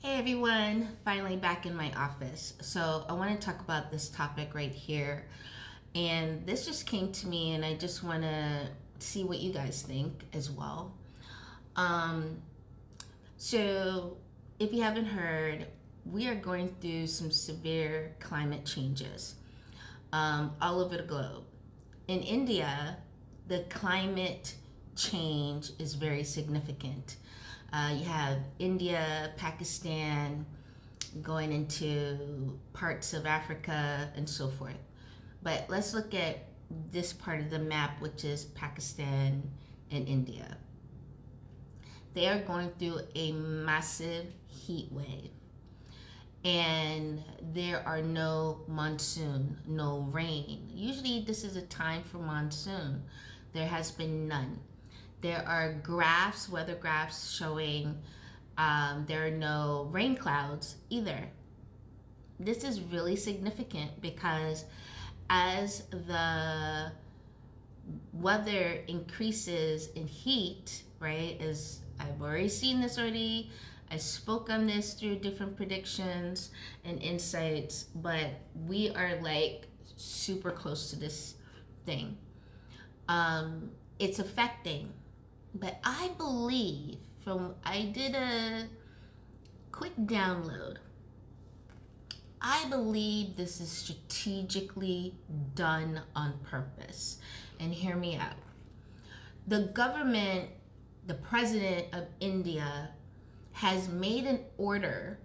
Hey everyone, finally back in my office. So, I want to talk about this topic right here. And this just came to me, and I just want to see what you guys think as well. Um, so, if you haven't heard, we are going through some severe climate changes all over the globe. In India, the climate change is very significant. You have India, Pakistan, going into parts of Africa and so forth. But let's look at this part of the map, which is Pakistan and India. They are going through a massive heat wave, and there are no monsoon, no rain. Usually, this is a time for monsoon. There has been none. There are graphs, weather graphs showing there are no rain clouds either. This is really significant because as the weather increases in heat, right, as I've already seen this already, I spoke on this through different predictions and insights, but we are like super close to this thing. It's affecting, but I believe I did a quick download. I believe this is strategically done on purpose. And hear me out. The government, the president of India, has made an order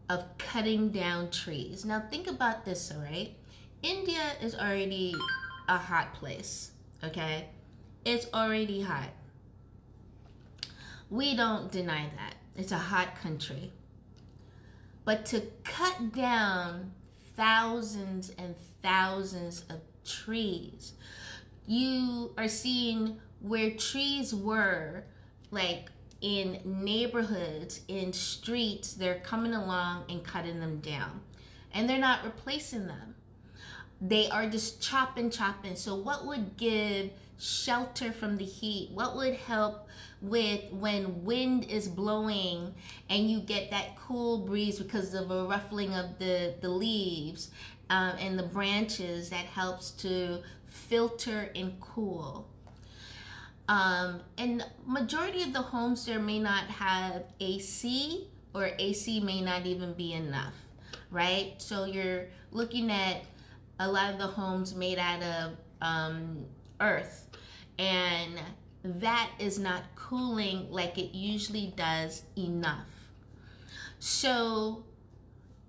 of cutting down trees. Now, think about this, all right? India is already a hot place, okay? It's already hot. We don't deny that. It's a hot country. But to cut down thousands and thousands of trees, you are seeing where trees were, like in neighborhoods, in streets, they're coming along and cutting them down. And they're not replacing them. They are just chopping. So what would give shelter from the heat? What would help with when wind is blowing and you get that cool breeze because of a ruffling of the leaves and the branches that helps to filter and cool. And majority of the homes there may not have AC, or AC may not even be enough, right? So you're looking at a lot of the homes made out of earth, and that is not cooling like it usually does enough. So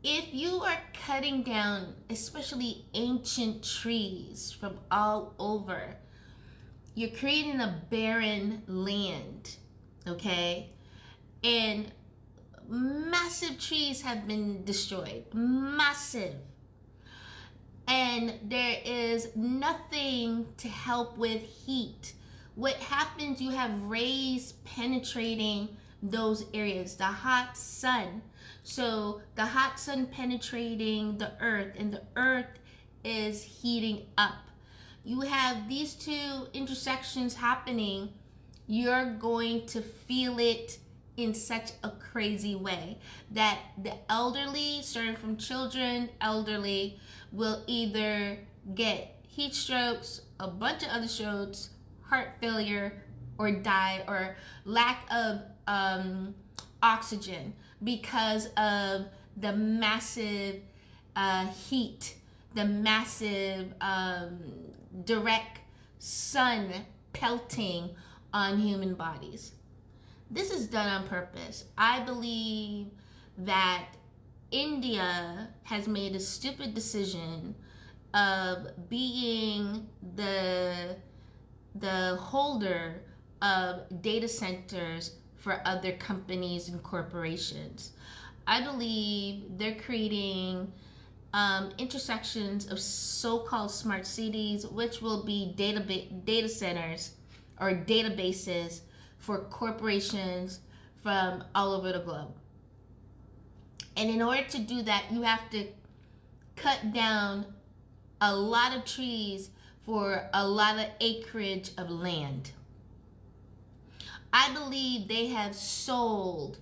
if you are cutting down, especially ancient trees from all over, you're creating a barren land, okay? And massive trees have been destroyed, massive. And there is nothing to help with heat. What happens, you have rays penetrating those areas, the hot sun. So the hot sun penetrating the earth, and the earth is heating up. You have these two intersections happening, you're going to feel it in such a crazy way that the elderly, starting from children, elderly, will either get heat strokes, a bunch of other strokes, heart failure, or die, or lack of oxygen because of the massive heat, the massive direct sun pelting on human bodies. This is done on purpose. I believe that India has made a stupid decision of being the holder of data centers for other companies and corporations. I believe they're creating intersections of so-called smart cities, which will be data centers or databases for corporations from all over the globe. And in order to do that, you have to cut down a lot of trees for a lot of acreage of land. I believe they have sold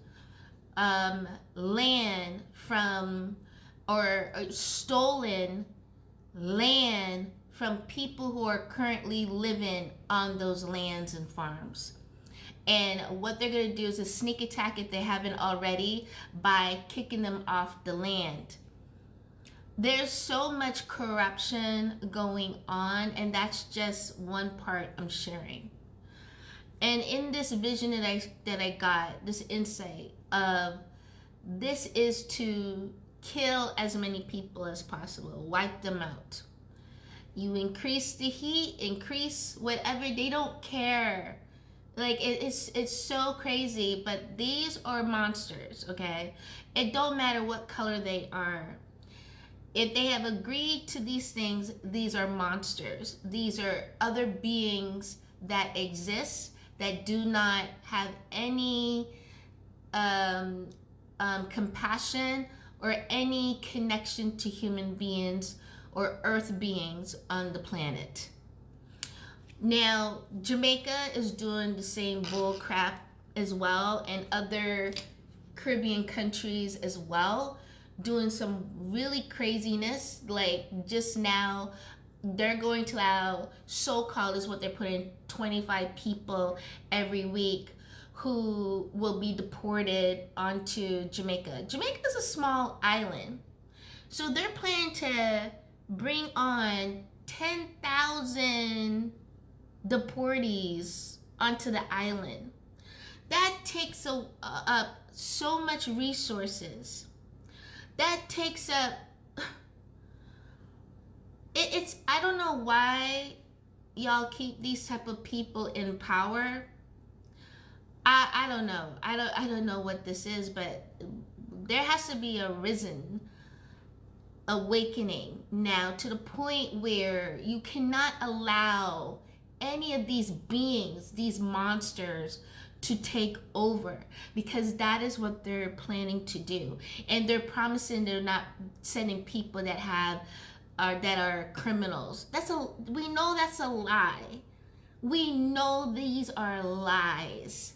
land from or stolen land from people who are currently living on those lands and farms. And what they're going to do is a sneak attack, if they haven't already, by kicking them off the land. There's so much corruption going on, and that's just one part I'm sharing. And in this vision that I got, this insight of this is to kill as many people as possible, wipe them out. You increase the heat, increase whatever, they don't care. Like it's so crazy, but these are monsters, okay? It don't matter what color they are. If they have agreed to these things, these are monsters. These are other beings that exist that do not have any compassion or any connection to human beings or earth beings on the planet. Now, Jamaica is doing the same bull crap as well, and other Caribbean countries as well, doing some really craziness. Like just now, they're going to allow, so-called is what they're putting, 25 people every week who will be deported onto Jamaica. Jamaica is a small island. So they're planning to bring on 10,000 deportees onto the island. That takes up so much resources. That takes up it's I don't know why y'all keep these type of people in power. I don't know. I don't know what this is, but there has to be a awakening now, to the point where you cannot allow any of these beings, these monsters, to take over, because that is what they're planning to do. And they're promising they're not sending people that are criminals. We know that's a lie. We know these are lies.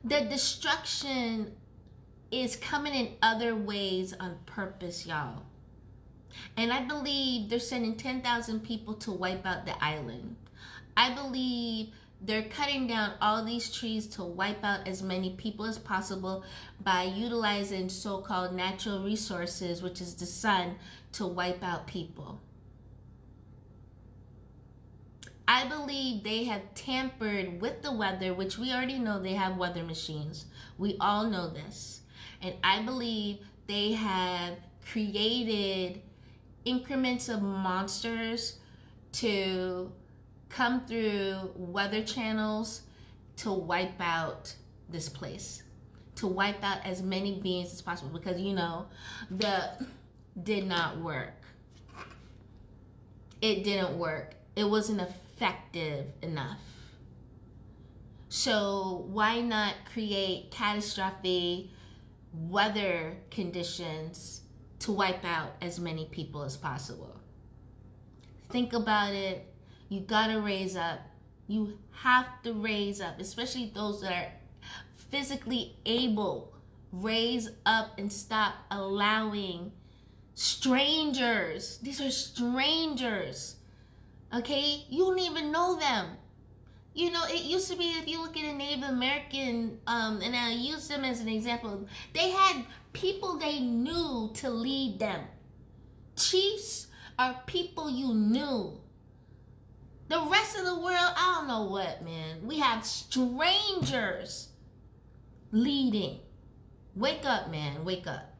The destruction is coming in other ways on purpose, y'all. And I believe they're sending 10,000 people to wipe out the island. I believe they're cutting down all these trees to wipe out as many people as possible by utilizing so-called natural resources, which is the sun, to wipe out people. I believe they have tampered with the weather, which we already know they have weather machines. We all know this. And I believe they have created increments of monsters to come through weather channels to wipe out this place, to wipe out as many beings as possible, because the did not work. It didn't work. It wasn't effective enough. So why not create catastrophic weather conditions to wipe out as many people as possible? Think about it. You gotta raise up. You have to raise up, especially those that are physically able. Raise up and stop allowing strangers. These are strangers. Okay? You don't even know them. It used to be, if you look at a Native American, and I use them as an example, they had people they knew to lead them. Chiefs are people you knew. The rest of the world, I don't know what, man. We have strangers leading. Wake up, man. Wake up.